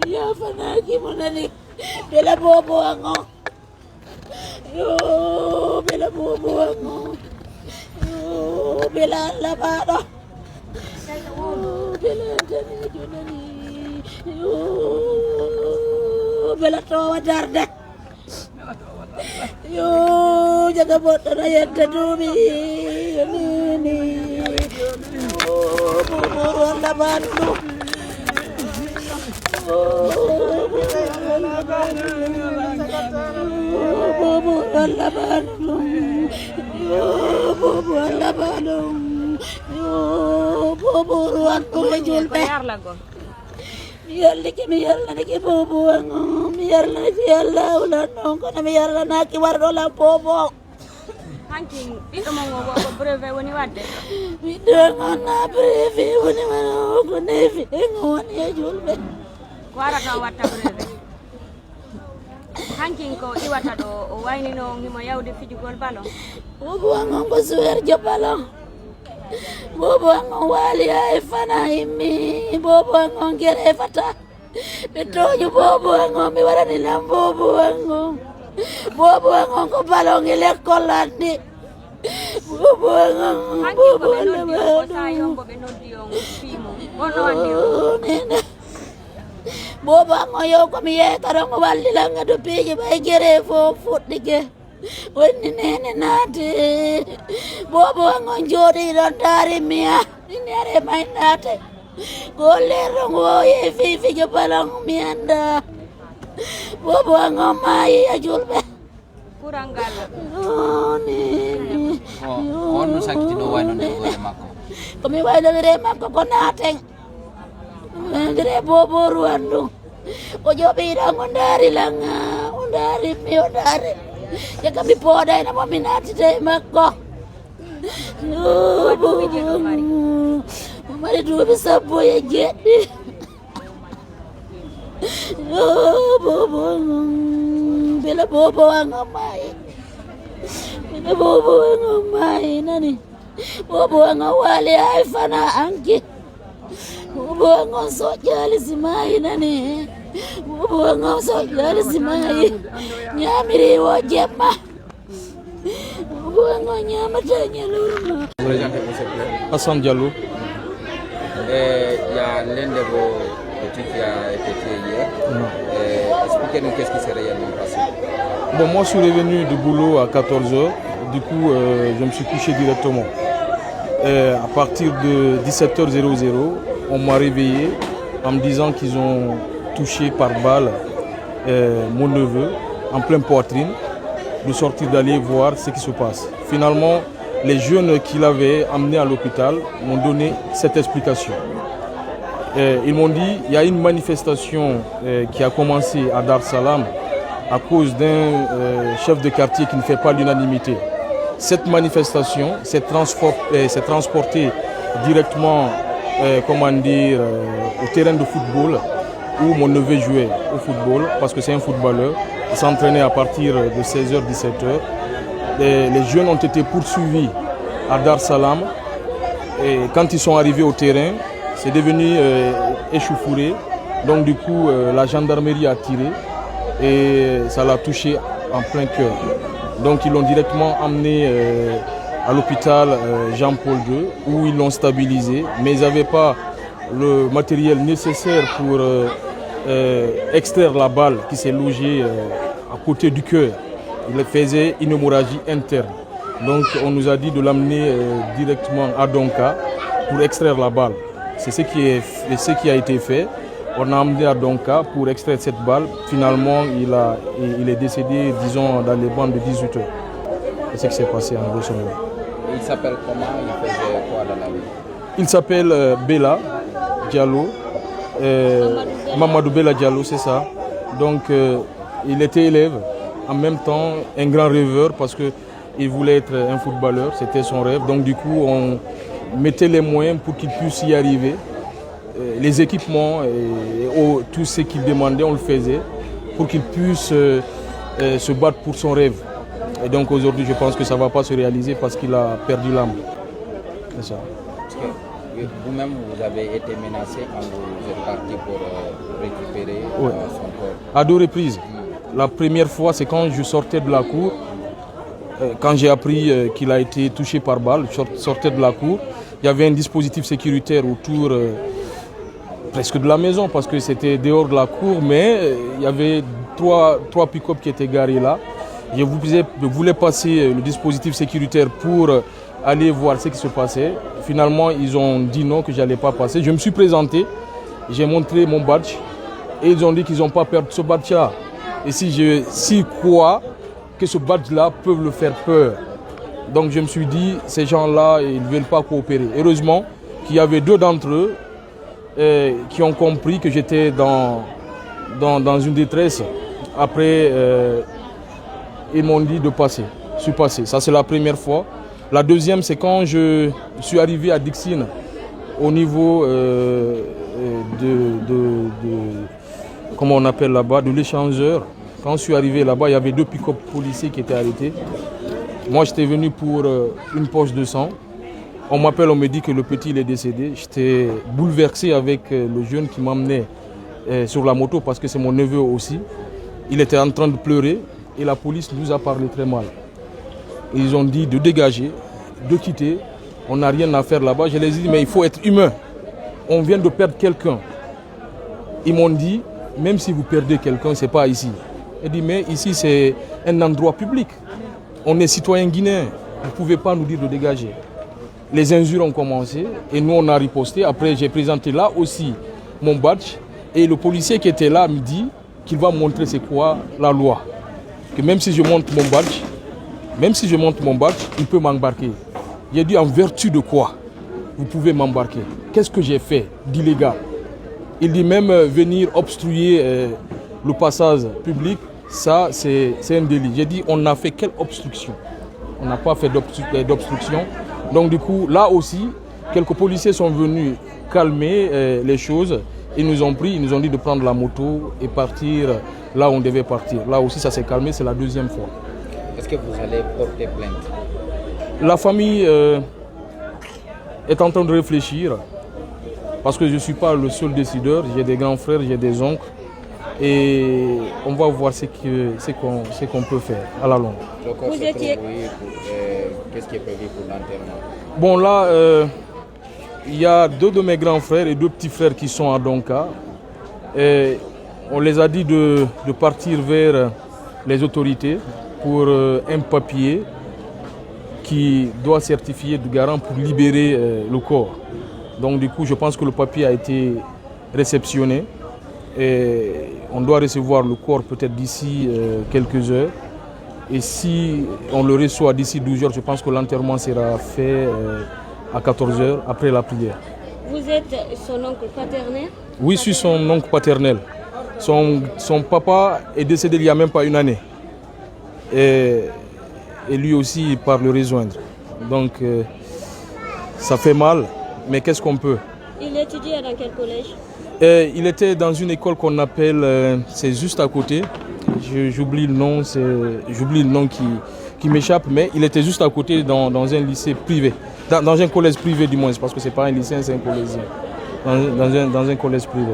Ya fanaki monani. Bela bobo ango. Yo bela bobo ango. Yo bela labado. Bela jani junani. Yo bela tawa darda. Yo jaga botana yedda dumi. Ni. Yo bobo labado. Bobo alabado, bobo alabado, bobo ruang ko julbe. Miyar lagi bobo ang miyar lagi Allah ulan ko na miyar na kiwardo la bobo. Hanking ito mo ngo breve woni wadde. Bidang na breve woni mano ko nefi ngon ya julbe. Wara ka watta breve. Hanking ko iwata do o wayni no ngimo yawde fijugol balon. Bobo ang ko suwer jopalo. Bobo ang wali ay fana imi. Bobo ang gere fata. Betoju bobo ang mi wara ni lam bobo ang. Bobo ang ko balon ile kolandi. Bobo ang bobo ang sayong bobe no diong fimo. Ono andio. Bobo ang yo ko mi e karong walli lang do peje bay gere fo futdige. Woni nene nate. Bobo ang jodi don dari mia. Ini are mai nate. Gole rongo e fifi ke palang mianda. Bobo ang mai ajulbe. Kurang gal. Oh ni. Ono sakit do wano ne gore mako. Kami wai dari mako ko nateng. Ngere bobo ruandu. Ojo bidang ondari langa, ondari mi ondari. Ya kami poda na maminati dai mako. Bobo. Mari dua bisa boya jadi. Bobo. Bela bobo ang mai. Bela bobo ang mai nani. Bobo ang wali ay fana angki. Bobo ang sojali simai nani. Bobo ang sojali simai. Nyamiri wajema. Bobo ang nyamatanya lurma. Hassan Diallo. Il y a l'un de vos petits qui a été tué hier. Expliquez-nous qu'est-ce qui s'est réellement passé. Bon, moi je suis revenu du boulot à 14h, du coup je me suis couché directement. À partir de 17h00, on m'a réveillé en me disant qu'ils ont touché par balle mon neveu en pleine poitrine, de sortir d'aller voir ce qui se passe. Finalement, les jeunes qu'il avait amenés à l'hôpital m'ont donné cette explication. Ils m'ont dit qu'il y a une manifestation qui a commencé à Dar Salam à cause d'un chef de quartier qui ne fait pas l'unanimité. Cette manifestation s'est transportée directement au terrain de football où mon neveu jouait au football parce que c'est un footballeur. Il s'entraînait à partir de 16h-17h. Les jeunes ont été poursuivis à Dar Salam et quand ils sont arrivés au terrain, c'est devenu échauffouré. Donc du coup, la gendarmerie a tiré et ça l'a touché en plein cœur. Donc ils l'ont directement emmené à l'hôpital Jean-Paul II où ils l'ont stabilisé, mais ils n'avaient pas le matériel nécessaire pour extraire la balle qui s'est logée à côté du cœur. Il faisait une hémorragie interne. Donc on nous a dit de l'amener directement à Donka pour extraire la balle. C'est ce qui a été fait. On a amené à Donka pour extraire cette balle. Finalement, il est décédé, disons, dans les bancs de 18 heures. C'est ce qui s'est passé en grosso modo. Il s'appelle comment? Il faisait quoi dans la vie? Il s'appelle Bella Diallo. Mamadou Bella Diallo, c'est ça. Donc il était élève, en même temps un grand rêveur parce qu'il voulait être un footballeur, c'était son rêve. Donc du coup on mettait les moyens pour qu'il puisse y arriver. Les équipements et tout ce qu'il demandait, on le faisait pour qu'il puisse se battre pour son rêve. Et donc aujourd'hui je pense que ça ne va pas se réaliser parce qu'il a perdu l'âme. C'est ça. Vous-même, vous avez été menacé quand vous êtes parti pour récupérer son corps. À 2 reprises. La première fois, c'est quand je sortais de la cour. Quand j'ai appris qu'il a été touché par balle, je sortais de la cour. Il y avait un dispositif sécuritaire autour presque de la maison parce que c'était dehors de la cour, mais il y avait trois pick-up qui étaient garés là. Je voulais passer le dispositif sécuritaire pour aller voir ce qui se passait. Finalement, ils ont dit non, que je n'allais pas passer. Je me suis présenté, j'ai montré mon badge et ils ont dit qu'ils n'ont pas perdu ce badge-là. Et si quoi, que ce badge-là peut le faire peur. Donc je me suis dit, ces gens-là, ils ne veulent pas coopérer. Heureusement qu'il y avait 2 d'entre eux qui ont compris que j'étais dans une détresse. Après, ils m'ont dit de passer. Je suis passé. Ça, c'est la première fois. La deuxième, c'est quand je suis arrivé à Dixine, au niveau comment on appelle là-bas, de l'échangeur. Quand je suis arrivé là-bas, il y avait 2 pick-up policiers qui étaient arrêtés. Moi, j'étais venu pour une poche de sang. On m'appelle, on me dit que le petit il est décédé. J'étais bouleversé avec le jeune qui m'emmenait sur la moto parce que c'est mon neveu aussi. Il était en train de pleurer et la police nous a parlé très mal. Ils ont dit de dégager, de quitter. On n'a rien à faire là-bas. Je les ai dit, mais il faut être humain. On vient de perdre quelqu'un. Ils m'ont dit, même si vous perdez quelqu'un, ce n'est pas ici. J'ai dit, mais ici, c'est un endroit public. On est citoyens guinéens. Vous ne pouvez pas nous dire de dégager. Les injures ont commencé et nous, on a riposté. Après, j'ai présenté là aussi mon badge. Et le policier qui était là me dit qu'il va montrer c'est quoi la loi. Que même si je montre mon badge, il peut m'embarquer. J'ai dit, en vertu de quoi vous pouvez m'embarquer? Qu'est-ce que j'ai fait d'illégal? Il dit même venir obstruer le passage public, ça c'est un délit. J'ai dit, on n'a fait quelle obstruction? On n'a pas fait d'obstruction. Donc du coup, là aussi, quelques policiers sont venus calmer les choses. Ils nous ont pris, ils nous ont dit de prendre la moto et partir là où on devait partir. Là aussi, ça s'est calmé, c'est la 2e fois. Est-ce que vous allez porter plainte? La famille est en train de réfléchir parce que je ne suis pas le seul décideur. J'ai des grands frères, j'ai des oncles et on va voir ce qu'on peut faire à la longue. Qu'est-ce qui est prévu pour l'enterrement? Bon là, il y a 2 de mes grands frères et 2 petits frères qui sont à Donka. Et on les a dit de partir vers les autorités pour un papier qui doit certifier de garant pour libérer le corps. Donc du coup, je pense que le papier a été réceptionné et on doit recevoir le corps peut-être d'ici quelques heures. Et si on le reçoit d'ici 12 heures, je pense que l'enterrement sera fait à 14 heures après la prière. Vous êtes son oncle paternel? Oui, je suis son oncle paternel. Son papa est décédé il n'y a même pas une année. Et lui aussi, il part le rejoindre. Donc, ça fait mal, mais qu'est-ce qu'on peut? Il étudiait dans quel collège? Il était dans une école qu'on appelle, c'est juste à côté. J'oublie le nom qui m'échappe, mais il était juste à côté dans un lycée privé. Dans un collège privé du moins, parce que ce n'est pas un lycée, c'est un collège. Dans un collège privé.